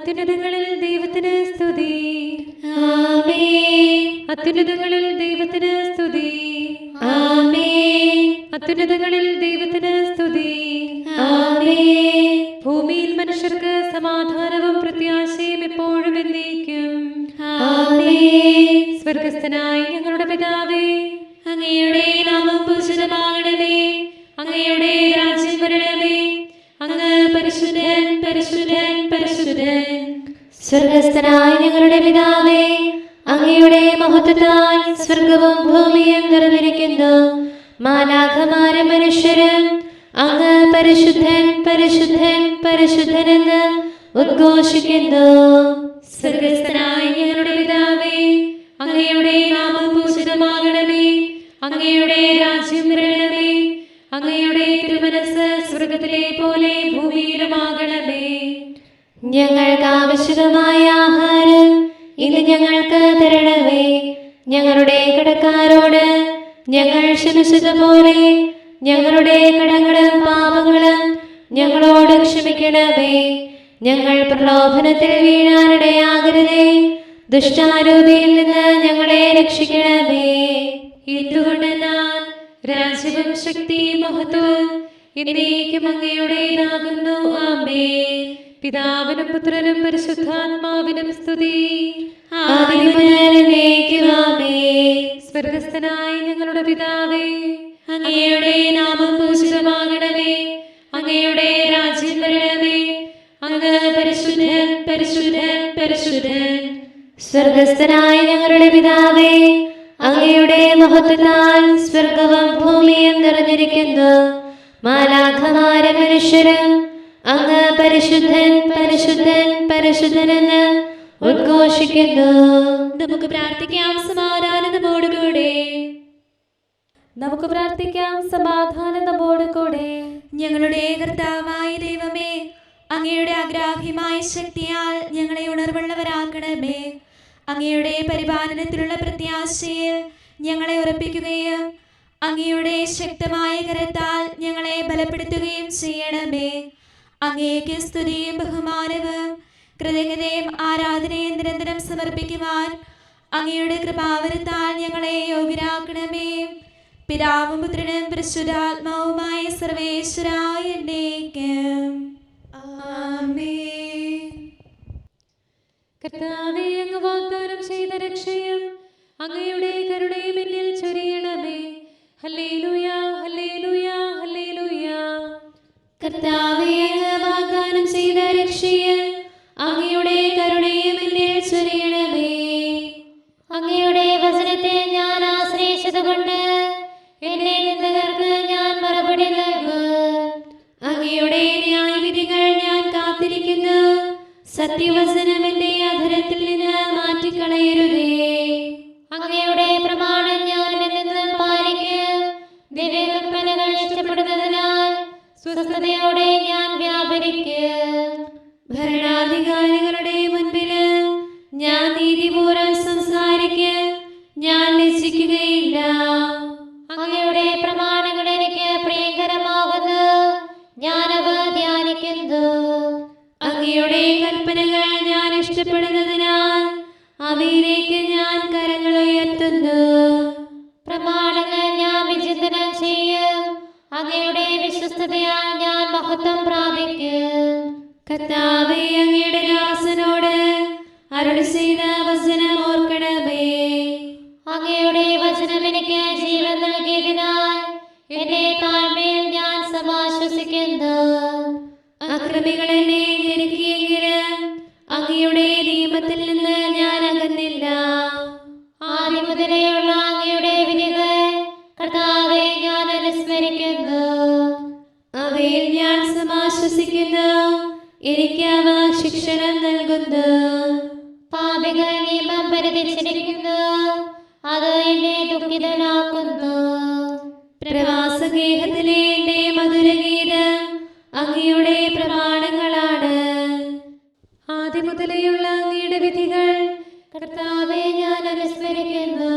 അത്യുന്നതങ്ങളിൽ ദൈവത്തിന് സ്തുതി. ആമേൻ. അത്യുന്നതങ്ങളിൽ ദൈവത്തിന് സ്തുതി. ആമേൻ. അത്യുന്നതങ്ങളിൽ ദൈവത്തിന് സ്തുതി. ആമേൻ. ഭൂമിയിൽ മനുഷ്യർക്ക് സമാധാനവും പ്രത്യാശയും എപ്പോഴും എന്നേക്കും. ആമേൻ. സ്വർഗസ്ഥനായ ഞങ്ങളുടെ പിതാവേ, അങ്ങയുടെ നാമം പൂജിതമാകണമേ. അങ്ങയുടെ രാജ്യം വരണമേ. അങ്ങ് പരിശുദ്ധൻ, പരിശുദ്ധൻ, പരിശുദ്ധൻ. സ്വർഗസ്ഥനായ ഞങ്ങളുടെ പിതാവേ, അങ്ങയുടെ മഹത്വത്താൽ സ്വർഗവും ഭൂമിയും നിറഞ്ഞിരിക്കുന്നു. മാലാഖമാരും മനുഷ്യരും അങ്ങ് പരിശുദ്ധൻ, പരിശുദ്ധൻ, പരിശുദ്ധനെന്ന് ഉദ്ഘോഷിക്കുന്നു. സ്വർഗസ്ഥനായ ഞങ്ങളുടെ പിതാവേ, അങ്ങയുടെ നാമം പൂജിതമാകണമേ. അങ്ങയുടെ രാജ്യം വരണമേ. അങ്ങയുടെ തിരുമനസ്സ് സ്വർഗത്തിലെ പോലെ ഭൂമിയിലുമാകണമേ. ഞങ്ങൾക്ക് ആവശ്യമായ ആഹാരം ഇന്ന് ഞങ്ങൾക്ക് തരണമേ. ഞങ്ങളുടെ കടക്കാരോട് ഞങ്ങൾ ക്ഷമിച്ചതുപോലെ ഞങ്ങളുടെ കടങ്ങളും പാപങ്ങളും ഞങ്ങളോട് ക്ഷമിക്കണമേ. ഞങ്ങൾ പ്രലോഭനത്തിൽ വീഴാനിടയാകരുതേ. ദുഷ്ടാരൂപിയിൽ നിന്ന് ഞങ്ങളെ രക്ഷിക്കണമേ. എന്തുകൊണ്ടെന്നാൽ രാജ്യവും ശക്തിയും മഹത്വവും എന്നേക്കും അങ്ങയുടേതാകുന്നു. ആമേൻ. പിതാവിനും പുത്രനും പരിശുദ്ധാത്മാവിനും സ്തുതി. ആദിയും മുതൽ എന്നേക്കും ആമേൻ. സ്വർഗസ്ഥനായ ഞങ്ങളുടെ പിതാവേ, അങ്ങയുടെ നാമം പൂജിതമാകണമേ. അങ്ങയുടെ രാജ്യം വരണമേ. അങ്ങ് പരിശുദ്ധൻ, പരിശുദ്ധൻ, പരിശുദ്ധൻ. സ്വർഗസ്ഥനായ ഞങ്ങളുടെ പിതാവേ, അങ്ങയുടെ മഹത്വത്താൽ സ്വർഗവും ഭൂമിയും നിറഞ്ഞിരിക്കുന്നു. മാലാഖമാരും മനുഷ്യരും അങ്ങ് പരിശുദ്ധൻ, പരിശുദ്ധൻ, പരിശുദ്ധനെന്ന് ഉദ്ഘോഷിക്കുന്നു. നമുക്ക് പ്രാർത്ഥിക്കാം. സമാധാനം നമ്മോടുകൂടെ. നമുക്ക് പ്രാർത്ഥിക്കാം. സമാധാനം നമ്മോട് കൂടെ. ഞങ്ങളുടെ കർത്താവായ ദൈവമേ, അങ്ങയുടെ അഗ്രാഹ്യമായ ശക്തിയാൽ ഞങ്ങളെ ഉണർവുള്ളവരാക്കണമേ. അങ്ങയുടെ പരിപാലനത്തിലുള്ള പ്രത്യാശയിൽ ഞങ്ങളെ ഉറപ്പിക്കുകയും അങ്ങയുടെ ശക്തമായ കരത്താൽ ഞങ്ങളെ ബലപ്പെടുത്തുകയും ചെയ്യണമേ. അങ്ങേക്ക് സ്തുതിയും ബഹുമാനവും കൃതജ്ഞതയും ആരാധനയും നിരന്തരം സമർപ്പിക്കുവാൻ അങ്ങയുടെ കൃപാവരത്താൽ ഞങ്ങളെ യോഗ്യരാക്കണമേ. പിതാവും പുത്രനും പരിശുദ്ധാത്മാവുമായ സർവേശ്വരായ എന്നേക്കും ആമേൻ. കർത്താവേ, അങ്ങ് വാഗ്ദാനം ചെയ്ത രക്ഷയും അങ്ങയുടെ കരുണയും എന്നിൽ ചൊരിയണമേ. ഹല്ലേലൂയ, ഹല്ലേലൂയ, ഹല്ലേലൂയ. കർത്താവേ, അങ്ങ് വാഗ്ദാനം ചെയ്ത രക്ഷയും അങ്ങയുടെ കരുണയും എന്നിൽ ചൊരിയണമേ. അങ്ങയുടെ വചനത്തെ ഞാൻ ആശ്രയിച്ചതുകൊണ്ട് എന്നെ നിന്ദകർക്ക് ഞാൻ മറുപടി നൽകും. അങ്ങയുടെ ന്യായവിധികൾ ഞാൻ കാത്തിരിക്കുന്നു. സത്യവചനം എന്റെ അധരത്തിൽ നിന്ന് മാറ്റിക്കളയരുതേ. അങ്ങയുടെ പ്രമാണം ഞാൻ എന്നും പാലിക്കും. ദിവ്യകൽപ്പനകൾ ഇഷ്ടപ്പെടുന്നതിനാൽ സ്വസ്ഥതയോടെ ഞാൻ വ്യാപരിക്കും. ഭരണാധികാരികളുടെ മുൻപിൽ ഞാൻ നീതിപൂർവ്വം സംസാരിക്കും. ഞാൻ ലജ്ജിക്കുകയില്ല. അങ്ങയുടെ പ്രമാണങ്ങൾ എനിക്ക് പ്രിയങ്കരമാകുന്നു. ഞാനവ ധ്യാനിക്കുന്നു. അങ്ങയുടെ കൽപ്പനകൾ ഞാൻ ഇഷ്ടപ്പെടുന്നതിനാൽ അവയിലേക്ക് ഞാൻ കരങ്ങൾ ഉയർത്തുന്നു. പ്രമാണങ്ങൾ ഞാൻ വിചിന്തനം ചെയ്യും. അങ്ങയുടെ വിശ്വസ്തതയാൽ ഞാൻ മഹത്വം പ്രാപിക്കും. കർത്താവേ, അങ്ങയുടെ ദാസനോട് അരുളി ചെയ്ത വചനം ഓർക്കണമേ. അങ്ങയുടെ വചനം എനിക്ക് ജീവൻ നൽകിയതിനാൽ എന്റെ താഴ്മയിൽ ഞാൻ സമാശ്വസിക്കുന്നു. അക്രമികൾ എന്നെ ഞെരുക്കിയെങ്കിലും അങ്ങയുടെ നിയമത്തിൽ നിന്ന് ഞാൻ അകന്നില്ല. ആദ്യം മുതലെയുള്ള അങ്ങയുടെ വിധികൾ കർത്താവേ ഞാൻ അനുസ്മരിക്കുന്നു. അവയിൽ ഞാൻ സമാശ്വസിക്കുന്നു. എനിക്ക് അവ ശിക്ഷണം നൽകുന്നു. പാപികൾ നിയമം പരിധിച്ചിരിക്കുന്നു. അത് എന്നെ ദുഃഖിതനാക്കുന്നു. പ്രവാസഗേഹത്തിലെ എന്റെ മധുരഗീതം അങ്ങയുടെ പ്രമാണങ്ങളാണ്. ആദ്യം മുതലെയുള്ള അങ്ങയുടെ വിധികൾ കർത്താവേ ഞാൻ അനുസ്മരിക്കുന്നു.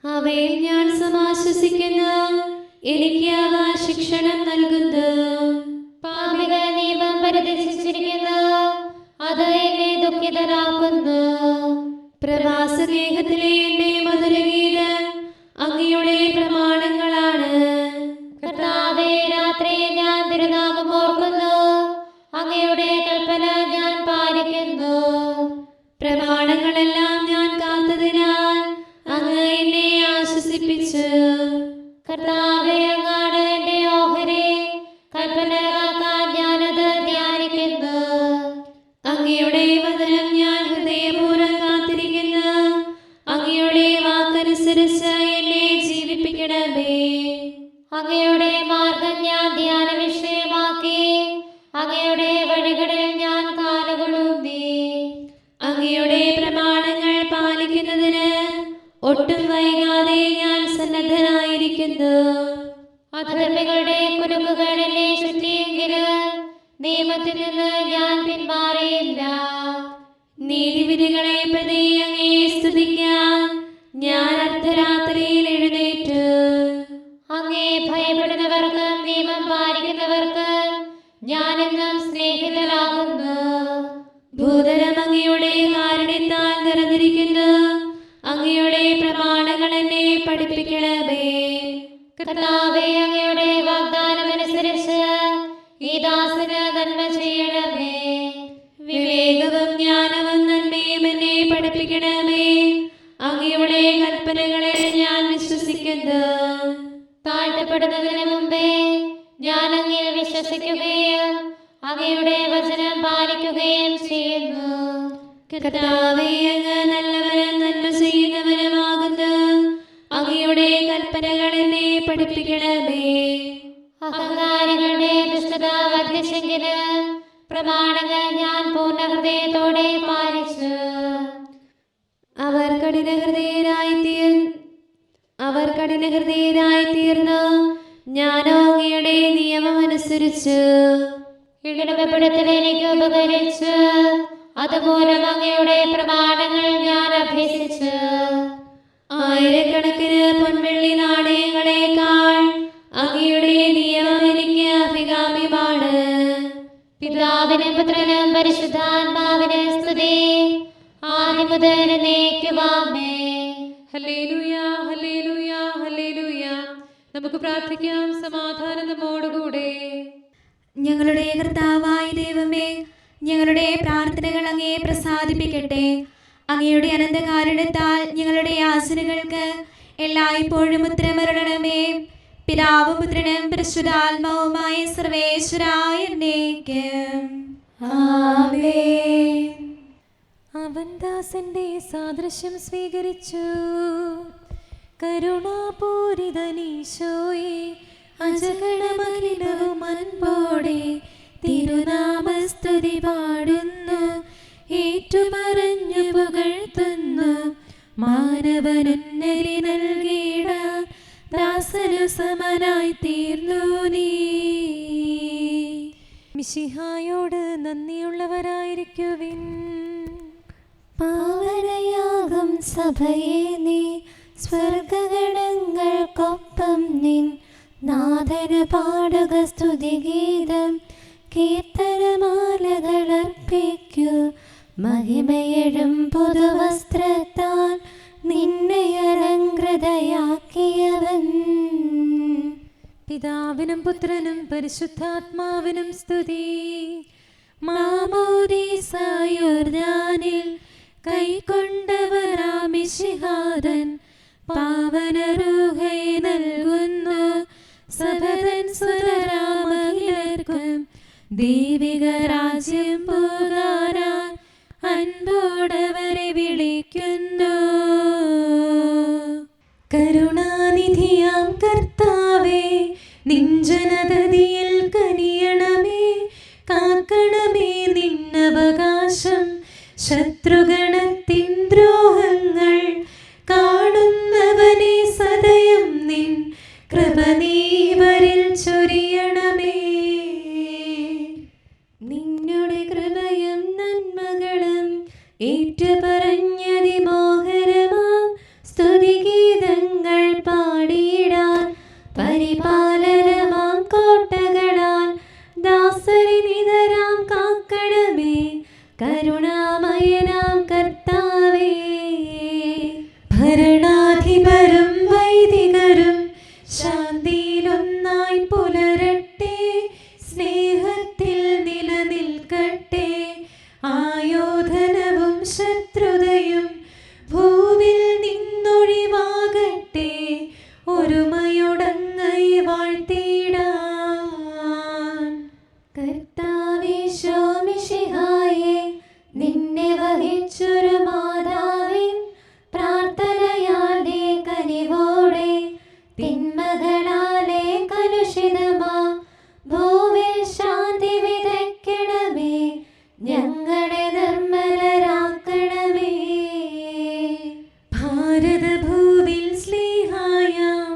അവയിൽ ഞാൻ സമാശ്വസിക്കുന്നു. എനിക്ക് അവ ശിക്ഷണം നൽകുന്നു. പാപികൾ നിയമം പരിധിച്ചിരിക്കുന്നു. അത് സ്നേഹത്തിലെ എൻ്റെ മധുരഗീതം അങ്ങയുടെ പ്രമാണങ്ങളാണ്. കർത്താവേ, രാത്രി ഞാൻ തിരുനാമം ഓർക്കുന്നു, അങ്ങയുടെ കൽപ്പന ഞാൻ പാലിക്കുന്നു. പ്രമാണങ്ങളെല്ലാം ഞാൻ കാത്തതിനാൽ അങ്ങ് എന്നെ ആശ്വസിപ്പിച്ചു. കർത്താവേ, അങ്ങാണ് എൻ്റെ ഓഹരി, കൽപ്പന കാക്കാൻ ഞാനത് ധ്യാനിക്കുന്നു. അങ്ങയുടെ വചനം ഞാൻ ഹൃദയപൂർവ്വം കാത്തിരിക്കുന്നു. അങ്ങയുടെ വാക്കനുസരിച്ച് എന്നെ ജീവിപ്പിക്കണമേ. അങ്ങയുടെ മാർഗം ഞാൻ ധ്യാന വിഷയമാക്കി, അങ്ങയുടെ വഴികളിൽ ഞാൻ കാലുകളൂന്നി. അങ്ങയുടെ പ്രമാണങ്ങൾ പാലിക്കുന്നതിന് ഒട്ടും വൈകാതെ ഞാൻ സന്നദ്ധനായിരിക്കുന്നു. അധർമ്മികളുടെ കുരുക്കുകൾ എന്നെ ചുറ്റിയെങ്കിലും നിയമത്തിൽ നിന്ന് ഞാൻ പിന്മാറിയില്ല. നീതിവിധികളെ പ്രതി അങ്ങയെ സ്തുതിക്കാൻ ഞാൻ അർദ്ധരാത്രിയിൽ എഴുന്നേറ്റു. അങ്ങേ ഭയപ്പെടുന്നവർക്കും നിയമം പാലിക്കുന്നവർക്കും ഞാനെന്നും സ്നേഹിതനാകുന്നു. ഭൂതലം അങ്ങയുടെ കാരുണ്യത്താൽ നിറഞ്ഞിരിക്കുന്നു. അങ്ങയുടെ പ്രമാണങ്ങൾ എന്നെ പഠിപ്പിക്കണമേ. കർത്താവേ, അങ്ങയുടെ വാഗ്ദാനമനുസരിച്ച് ഈ ദാസന് നന്മ ചെയ്യണമേ. വിവേകവും ജ്ഞാനവും നന്മയും എന്നെ പഠിപ്പിക്കണമേ. അങ്ങയുടെ കൽപ്പനകളെ ഞാൻ വിശ്വസിക്കുന്നു. താഴ്ത്തപ്പെടുന്നതിന് മുമ്പേ ഞാൻ അങ്ങിൽ വിശ്വസിക്കുകയും അങ്ങയുടെ വചനം പാലിക്കുകയും ചെയ്യുന്നു. കർത്താവേ, അങ്ങ് നല്ലവനും നന്മ ചെയ്യുന്നവനുമാകുന്നു. അങ്ങയുടെ കൽപ്പനകൾ എന്നെ പഠിപ്പിക്കണമേ. അഹങ്കാരികളുടെ ദുഷ്ടത വർദ്ധിച്ചെങ്കിലും പ്രമാണങ്ങൾ ഞാൻ പൂർണ്ണ ഹൃദയത്തോടെ പാലിച്ചു. അവർ കഠിനഹൃദയരായി തീർന്നു. ഞാനോ അങ്ങയുടെ നിയമം അനുസരിച്ചു. ഇടപെടുത്തൽ എനിക്ക് ഉപകരിച്ചു, അതുമൂലം അങ്ങയുടെ പ്രമാണങ്ങൾ ഞാൻ അഭ്യസിച്ചു. ആയിരക്കണക്കിന് പൊൻവെള്ളി നാണയങ്ങളെക്കാൾ അങ്ങയുടെ നിയമം എനിക്ക് അഭികാമ്യമാണ്. പിതാവിനും പുത്രനും പരിശുദ്ധാത്മാവിനും സ്തുതി, ആദ്യം മുതൽ എന്നേക്കുമാമേൻ. ഹല്ലേലൂയ, ഹല്ലേലൂയ, ഹല്ലേലൂയ. നമുക്ക് പ്രാർത്ഥിക്കാം സമാധാനം നമ്മോടുകൂടെ. ഞങ്ങളുടെ കർത്താവായ ദൈവമേ, ഞങ്ങളുടെ പ്രാർത്ഥനകൾ അങ്ങയെ പ്രസാദിപ്പിക്കട്ടെ. അങ്ങയുടെ അനന്തകാരുണ്യത്താൽ ഞങ്ങളുടെ യാചനകൾക്ക് എല്ലായ്പ്പോഴും ഉത്തരമരുളണമേ. പിതാവും പുത്രനും പരിശുദ്ധാത്മാവുമായ സർവേശ്വരായ എന്നേക്കും ആമേൻ. അവൻ ദാസന്റെ സാദൃശ്യം സ്വീകരിച്ചു. കരുണാപൂരിതനീശോയെ, അജഗണമഖിലവും അൻപോടെ തിരുനാമസ്തുതി പാടുന്നു. ഏറ്റുപറഞ്ഞു പുകഴ്ത്തുന്നു. മാനവനുന്നതി നൽകിട ദാസനു സമനായി തീർന്നു നീ. മിശിഹായോട് നന്ദിയുള്ളവരായിരിക്കുവിൻ. പാവനയാകും സഭയെ നീ സ്വർഗഗണങ്ങൾക്കൊപ്പം നിൻ നാഥന് പാടുക സ്തുതിഗീതം. കീർത്തനമാലകളർപ്പിക്കൂ. മഹിമയഴും പുതുവസ്ത്രത്താൽ നിന്നെ അലങ്കൃതയാക്കിയവൻ. പിതാവിനും പുത്രനും പരിശുദ്ധാത്മാവിനും സ്തുതി. മാമോദീസായോർദാനിൽ കൈക്കൊണ്ടവരാമിശിഹാദൻ പാവനരൂഹയെ നൽകുന്നു. സഭതൻ സുതരാമഹിലർക്കും ദൈവിക രാജ്യം പോകാനാൻ അൻപോടവരെ വിളിക്കുന്നു. കരുണാനിധിയാം കർത്താവേ, നിഞ്ജനതതിയിൽ കനിയണമേ. കാക്കണമേ നിന്നവകാശം. ശത്രുഗണത്തിൻ ദ്രോഹങ്ങൾ കാണുന്നവനെ സദയം നിൻ കൃപ നീവരിൽ ചൊരിയണമേ. നിന്നുടെ കൃപയും നന്മകളും ഏറ്റുപറഞ്ഞതിമോഹരമാം സ്തുതിഗീതങ്ങൾ പാടിയിടാൻ പരിപാലനമാം കോട്ടകളാൽ ദാസരി നിതരാം കാക്കണമേ. കരുണാമയനാം കർത്താവേ, കർത്താവീശോമിശിഹായേ, നിന്നെ വഹിച്ചൊരു മാതാവിൻ പ്രാർത്ഥനയാലെ കനിവോടെ തിന്മകളാലെ കലുഷിതമാ ഭൂവിൽ ശാന്തി വിതയ്ക്കണമേ, ഞങ്ങളെ നിർമ്മലരാക്കണമേ. ഭാരതഭൂവിൽ സ്ലീഹായാം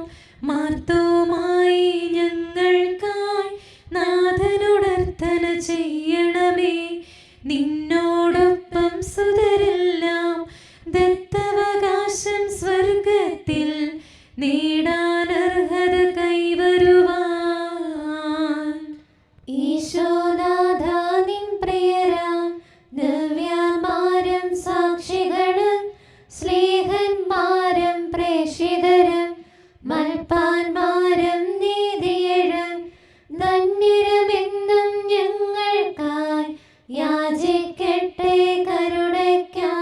മാർത്തോമായി ഞങ്ങൾക്കായി നാഥനോടർത്ഥന ചെയ്യണമേ. നിന്നോടൊപ്പം സുതരെല്ലാം ദത്തവകാശം സ്വർഗത്തിൽ നേടാനർഹത കൈവരുവാൻ. ഈശോനാഥ നിൻ പ്രിയരാം ദിവ്യന്മാരും സാക്ഷികളും സ്നേഹന്മാരും പ്രേക്ഷിതരും മൽപ്പാന്മാരും നീതിയഴും ധന്യരുമെന്നും ഞങ്ങൾക്കായി യാചിക്കട്ടെ കരുണയ്ക്കായി.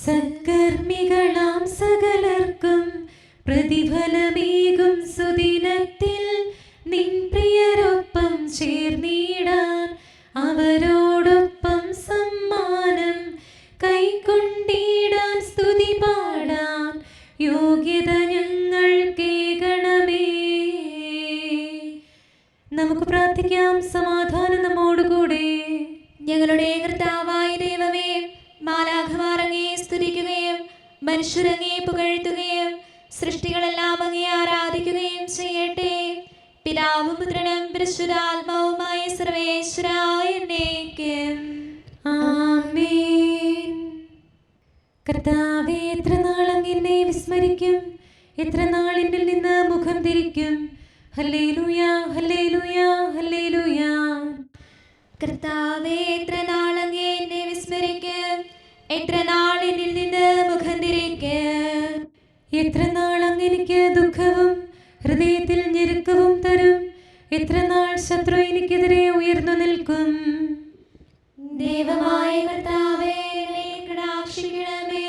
സത്കർമ്മികളാം സകലർക്കും പ്രതിഫലമേകും സുദിനത്തിൽ നിൻ പ്രിയരൊപ്പം ചേർന്നിടാൻ അവരോടൊപ്പം സമ്മാനം കൈക്കൊണ്ടിടാൻ സ്തുതി പാടാൻ യോഗ്യത ഞങ്ങൾക്കേകണമേ. നമുക്ക് പ്രാർത്ഥിക്കാം. സമാധാനം നമ്മോടുകൂടെ. ഞങ്ങളുടെ കർത്താവായ ദൈവമേ, മാലാഖമാർ അങ്ങയെ സ്തുതിക്കുകയും മനുഷ്യരങ്ങയെ പുകഴ്ത്തുകയും സൃഷ്ടികളെല്ലാം അങ്ങയെ ആരാധിക്കുകയും ചെയ്യട്ടെ. പിതാവും പുത്രനും പരിശുദ്ധാത്മാവുമായ സർവേശ്വരായ എന്നേക്കും. ആമേൻ. കർത്താവേ, എത്ര നാൾ അങ്ങ് വിസ്മരിക്കും, എത്ര നാൾ എന്നിൽ നിന്ന് മുഖം തിരിക്കും. ഹല്ലേലൂയ, ഹല്ലേലൂയ, ഹല്ലേലൂയ. കർത്താവേ, എത്ര നാൾ അങ്ങ് എന്നെ വിസ്മരിക്കും, എത്ര നാൾ എന്നിൽ നിന്ന് മുഖം തിരിക്കും. എത്ര നാൾ അങ്ങ് എനിക്ക് ദുഃഖവും ഹൃദയത്തിൽ ഞെരുക്കവും തരും. എത്ര നാൾ ശത്രു എനിക്കെതിരെ ഉയർന്നു നിൽക്കും. ദൈവമായ കർത്താവേ, എന്നെ കടാക്ഷിക്കണമേ,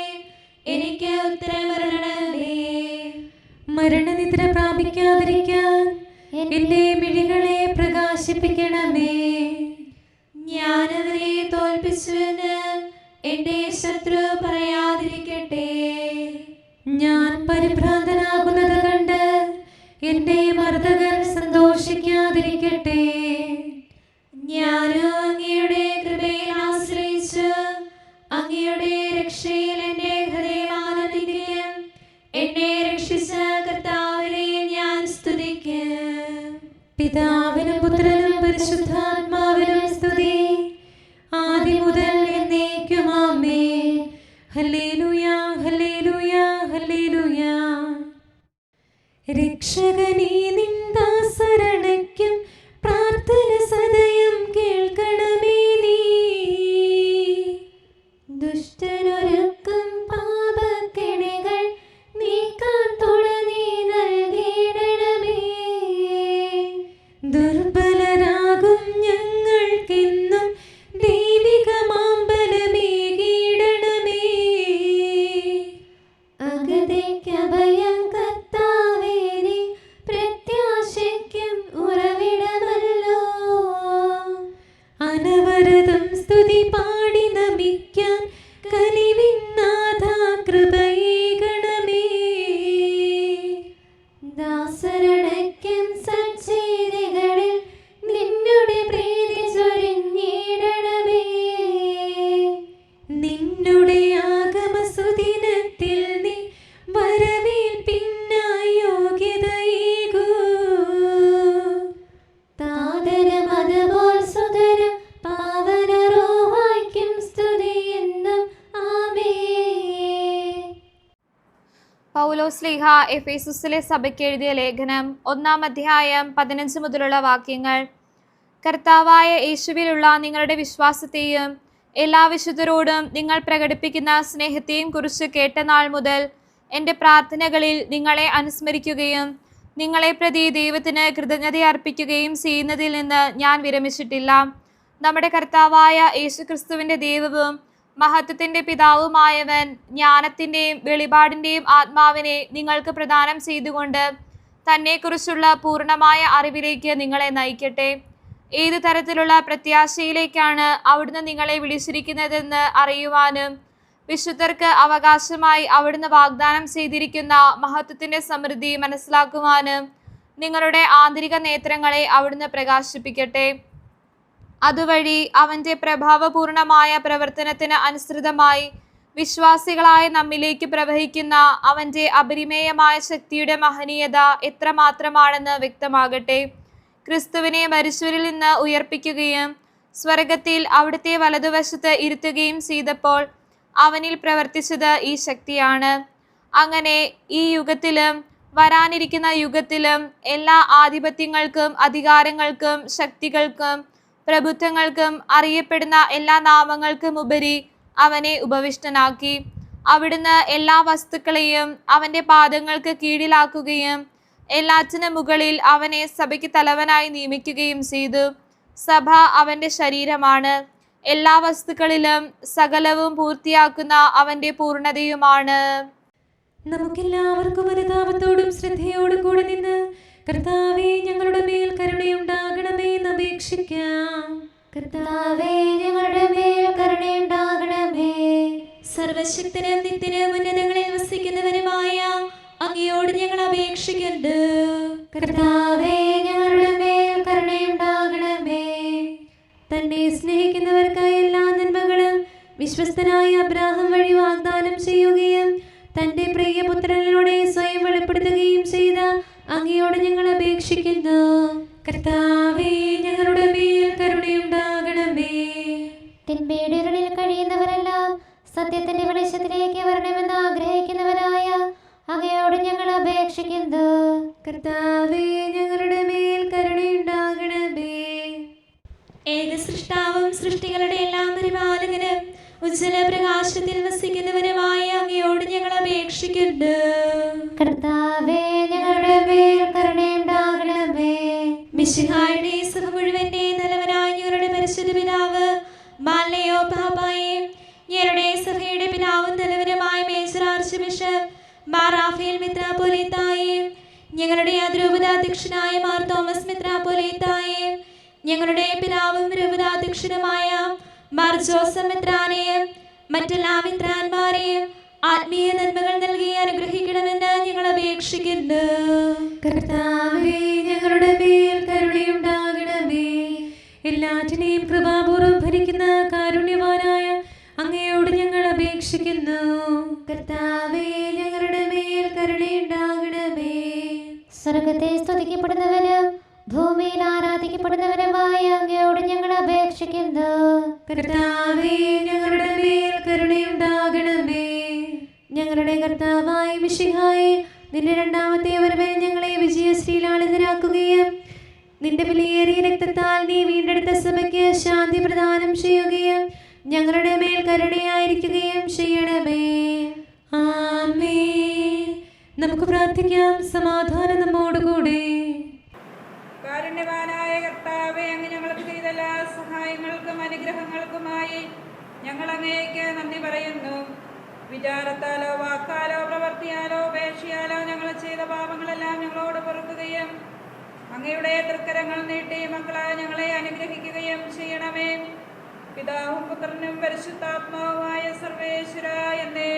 എനിക്ക് ഉത്തരമരുളണമേ. മരണനിദ്ര പ്രാപിക്കാതിരിക്കാൻ എന്റെ മിഴികളെ പ്രകാശിപ്പിക്കണമേ. ഞാനവരെ തോൽപ്പിച്ചുവെന്ന് എന്റെ ശത്രു പറയാതിരിക്കട്ടെ. ഞാൻ പരിഭ്രാന്തനാകുന്നത് കണ്ട് എന്റെ മർദ്ദകർ സന്തോഷിക്കാതിരിക്കട്ടെ. ഞാനും അങ്ങയുടെ കൃപയിൽ ആശ്രയിച്ചു അങ്ങയുടെ രക്ഷയിൽ എന്റെ ഹൃദയം ആനന്ദിക്കും. എന്നെ രക്ഷിച്ച കർത്താവിനെ ഞാൻ സ്തുതിക്കും. പിതാവിനും പുത്രനും പരിശുദ്ധാത്മാവിനും സ്തുതി, ആദ്യം മുതൽ എന്നേക്കും ആമേൻ. ഹല്ലേലൂയ, ഹല്ലേലൂയ, ഹല്ലേലൂയ. രക്ഷകനേ, നിൻ ദാസരണയ്ക്കും പ്രാർത്ഥന സദയം കേൾക്കണമേ നീ. ദുഷ്ടനൊരുക്കും പാപക്കെണികൾ നീക്കാൻ തുണ നീ നൽകിയിടണമേ. ദുർബലരാകും ഞങ്ങൾക്കെന്നും ദൈവിക മാമ്പലമേകിയിടണമേ. അഗതിക്ക് അഭയം കർത്താവേ, നീ പ്രത്യാശയ്ക്കും ഉറവിടമല്ലോ. അനവരതം സ്തുതി പാടി നമിക്കാൻ കനിവിന്നാഥ കൃപയേകണമേ. ദാസരണയ്ക്കും സജ്ജീതികളിൽ നിന്നുടെ പ്രീതി ചൊരിഞ്ഞിടണമേ. നിന്നുടെ ആഗമസുദിനത്തിൽ നീ വരവേൽപ്പിനായി യോഗ്യതയേകൂ. താതനും അതുപോൽ സുതനും പാവനറോഹായ്ക്കും സ്തുതി എന്നും ആമേൻ. പൗലോസ്ലീഹ എഫേസുസിലെ സഭയ്ക്ക് എഴുതിയ ലേഖനം 1-ാം അധ്യായം 15 മുതലുള്ള വാക്യങ്ങൾ. കർത്താവായ യേശുവിലുള്ള നിങ്ങളുടെ വിശ്വാസത്തെയും എല്ലാ വിശുദ്ധരോടും നിങ്ങൾ പ്രകടിപ്പിക്കുന്ന സ്നേഹത്തെയും കുറിച്ച് കേട്ട നാൾ മുതൽ എൻ്റെ പ്രാർത്ഥനകളിൽ നിങ്ങളെ അനുസ്മരിക്കുകയും നിങ്ങളെ പ്രതി ദൈവത്തിന് കൃതജ്ഞത അർപ്പിക്കുകയും ചെയ്യുന്നതിൽ നിന്ന് ഞാൻ വിരമിച്ചിട്ടില്ല. നമ്മുടെ കർത്താവായ യേശുക്രിസ്തുവിൻ്റെ ദൈവവും മഹത്വത്തിൻ്റെ പിതാവുമായവൻ ജ്ഞാനത്തിൻ്റെയും വെളിപാടിൻ്റെയും ആത്മാവിനെ നിങ്ങൾക്ക് പ്രദാനം ചെയ്തുകൊണ്ട് തന്നെക്കുറിച്ചുള്ള പൂർണ്ണമായ അറിവിലേക്ക് നിങ്ങളെ നയിക്കട്ടെ. ഏതു തരത്തിലുള്ള പ്രത്യാശയിലേക്കാണ് അവിടുന്ന് നിങ്ങളെ വിളിച്ചിരിക്കുന്നതെന്ന് അറിയുവാനും വിശുദ്ധർക്ക് അവകാശമായി അവിടുന്ന് വാഗ്ദാനം ചെയ്തിരിക്കുന്ന മഹത്വത്തിന്റെ സമൃദ്ധി മനസ്സിലാക്കുവാനും നിങ്ങളുടെ ആന്തരിക നേത്രങ്ങളെ അവിടുന്ന് പ്രകാശിപ്പിക്കട്ടെ. അതുവഴി അവന്റെ പ്രഭാവപൂർണമായ പ്രവർത്തനത്തിന് അനുസൃതമായി വിശ്വാസികളായ നമ്മിലേക്ക് പ്രവഹിക്കുന്ന അവന്റെ അപരിമേയമായ ശക്തിയുടെ മഹനീയത എത്രമാത്രമാണെന്ന് വ്യക്തമാകട്ടെ. ക്രിസ്തുവിനെ മരിച്ചവരിൽ നിന്ന് ഉയർപ്പിക്കുകയും സ്വർഗത്തിൽ അവിടുത്തെ വലതുവശത്ത് ഇരുത്തുകയും ചെയ്തപ്പോൾ അവനിൽ പ്രവർത്തിച്ചത് ഈ ശക്തിയാണ്. അങ്ങനെ ഈ യുഗത്തിലും വരാനിരിക്കുന്ന യുഗത്തിലും എല്ലാ ആധിപത്യങ്ങൾക്കും അധികാരങ്ങൾക്കും ശക്തികൾക്കും പ്രഭുത്വങ്ങൾക്കും അറിയപ്പെടുന്ന എല്ലാ നാമങ്ങൾക്കും ഉപരി അവനെ ഉപവിഷ്ടനാക്കി. അവിടുന്ന് എല്ലാ വസ്തുക്കളെയും അവന്റെ പാദങ്ങൾക്ക് കീഴിലാക്കുകയും എല്ലാറ്റിനും മുകളിൽ അവനെ സഭയ്ക്ക് തലവനായി നിയമിക്കുകയും ചെയ്തു. സഭ അവന്റെ ശരീരമാണ്, എല്ലാ വസ്തുക്കളിലും സകലവും പൂർത്തിയാക്കുന്ന അവന്റെ പൂർണ്ണതയുമാണ്. നമുക്കെല്ലാവർക്കും അനുതാപത്തോടും ശ്രദ്ധയോടും കൂടെ നിന്ന് കർത്താവേ ഞങ്ങളുടെ മേൽ കരുണയുണ്ടാകണമേ എന്ന് അപേക്ഷിക്കാം. കർത്താവേ ഞങ്ങളുടെ മേൽ കരുണയുണ്ടാകണമേ. സർവശക്തനും നിത്യനും ഉന്നതങ്ങളിൽ വസിക്കുന്നവനുമായ അങ്ങയോട് ഞങ്ങൾ അപേക്ഷിക്കുന്നു. കർത്താവേ ഞങ്ങളുടെ മേൽ കരുണയുണ്ടാകണമേ. തന്നെ സ്നേഹിക്കുന്നവർക്കായി എല്ലാ നന്മകളും വിശ്വസ്തനായ അബ്രാഹാം വഴി വാഗ്ദാനം ചെയ്യുകയും തന്റെ പ്രിയപുത്രനിലൂടെ സ്വയം വെളിപ്പെടുത്തുകയും ചെയ്ത അങ്ങയോട് ഞങ്ങൾ അപേക്ഷിക്കുന്നു. കർത്താവേ ഞങ്ങളുടെ മേൽ കരുണയുണ്ടാകണമേ. തിന്മയുടെ ഇരുളിൽ കഴിയുന്നവരെല്ലാം സത്യത്തിന്റെ വെളിച്ചത്തിലേക്ക് വരണമെന്ന് ആഗ്രഹിക്കുന്നവരായ അങ്ങയോട് ഞങ്ങൾ അപേക്ഷിക്കുന്നു. കർത്താവേ ഞങ്ങളുടെ മേൽ കരുണയുണ്ടാകണമേ. ഏക സൃഷ്ടാവും സൃഷ്ടികളുടെ എല്ലാം പരിപാലകനും ഉജ്ജ്വല പ്രകാശത്തിൽ വസിക്കുന്നവനുമായ അങ്ങയോട് ഞങ്ങൾ അപേക്ഷിക്കുന്നു. കർത്താവേ ഞങ്ങളുടെ മേൽ കരുണയുണ്ടാകണമേ. മിശിഹായുടെ സഭ മുഴുവന്റെ നല്ലവനായ ഞങ്ങളുടെ പരിശുദ്ധ പിതാവ് മാലയോ പാപ്പായെ, ഞങ്ങളുടെ സഭയുടെ പിതാവും നല്ലവനുമായ major archbishop Mar Raphael മെത്രാപ്പോലീത്തായെ, ഞങ്ങളുടെ അതിരൂപതാധ്യക്ഷനായ മാർ തോമസ് മെത്രാപ്പോലീത്തായെ, ഞങ്ങളുടെ പിതാവും രൂപതാധ്യക്ഷനുമായ മാർ ജോസഫ് മെത്രാനെയും മറ്റെല്ലാ മെത്രാന്മാരെയും ആത്മീയ നന്മകൾ നൽകി അനുഗ്രഹിക്കണമെന്ന് ഞങ്ങൾ അപേക്ഷിക്കുന്നു. കർത്താവേ ഞങ്ങളുടെ മേൽ കരുണയുണ്ടാകണമേ. എല്ലാറ്റിനെയും കൃപാപൂർവ്വം ഭരിക്കുന്ന കാരുണ്യവാനായ അങ്ങയോട് ഞങ്ങൾ അപേക്ഷിക്കുന്നു. കർത്താവേ ഞങ്ങളുടെ മേൽ കരുണയുണ്ടാകണമേ. സ്വർഗത്തെ സ്തുതിക്കപ്പെടുന്നവനും ഭൂമിയിൽ ആരാധിക്കപ്പെടുന്നവനുമായ അങ്ങയോട് ഞങ്ങൾ അപേക്ഷിക്കുന്നു. കർത്താവേ ഞങ്ങളുടെ മേൽ കരുണയുണ്ടാകണമേ. ഞങ്ങളുടെ കർത്താവായ മിശിഹായേ, നിന്റെ രണ്ടാമത്തെ വരവിൽ ഞങ്ങളെ വിജയശ്രീലാളിതരാക്കുകയും നിന്റെ വിലയേറിയ രക്തത്താൽ നീ വീണ്ടെടുത്ത സഭയ്ക്ക് ശാന്തി പ്രദാനം ചെയ്യുകയും ഞങ്ങളുടെ മേൽ കരുണയായിരിക്കുകയും ചെയ്യണമേ. ആമേൻ. നമുക്ക് പ്രാർത്ഥിക്കാം. സമാധാനം നമ്മോടുകൂടെ. കാരുണ്യവാനായ കർത്താവേ, അങ്ങ് ഞങ്ങൾക്ക് ചെയ്ത എല്ലാ സഹായങ്ങൾക്കും അനുഗ്രഹങ്ങൾക്കുമായി ഞങ്ങൾ അങ്ങേക്ക് നന്ദി പറയുന്നു. വിചാരത്താലോ വാക്കാലോ പ്രവർത്തിയാലോ ഉപേക്ഷയാലോ ഞങ്ങൾ ചെയ്ത പാപങ്ങളെല്ലാം ഞങ്ങളോട് പൊറുക്കുകയും അങ്ങയുടെ തൃക്കരങ്ങൾ നീട്ടി മക്കളായ ഞങ്ങളെ അനുഗ്രഹിക്കുകയും ചെയ്യണമേ. പിതാവും പുത്രനും പരിശുദ്ധാത്മാവുമായ സർവേശ്വര എന്നേ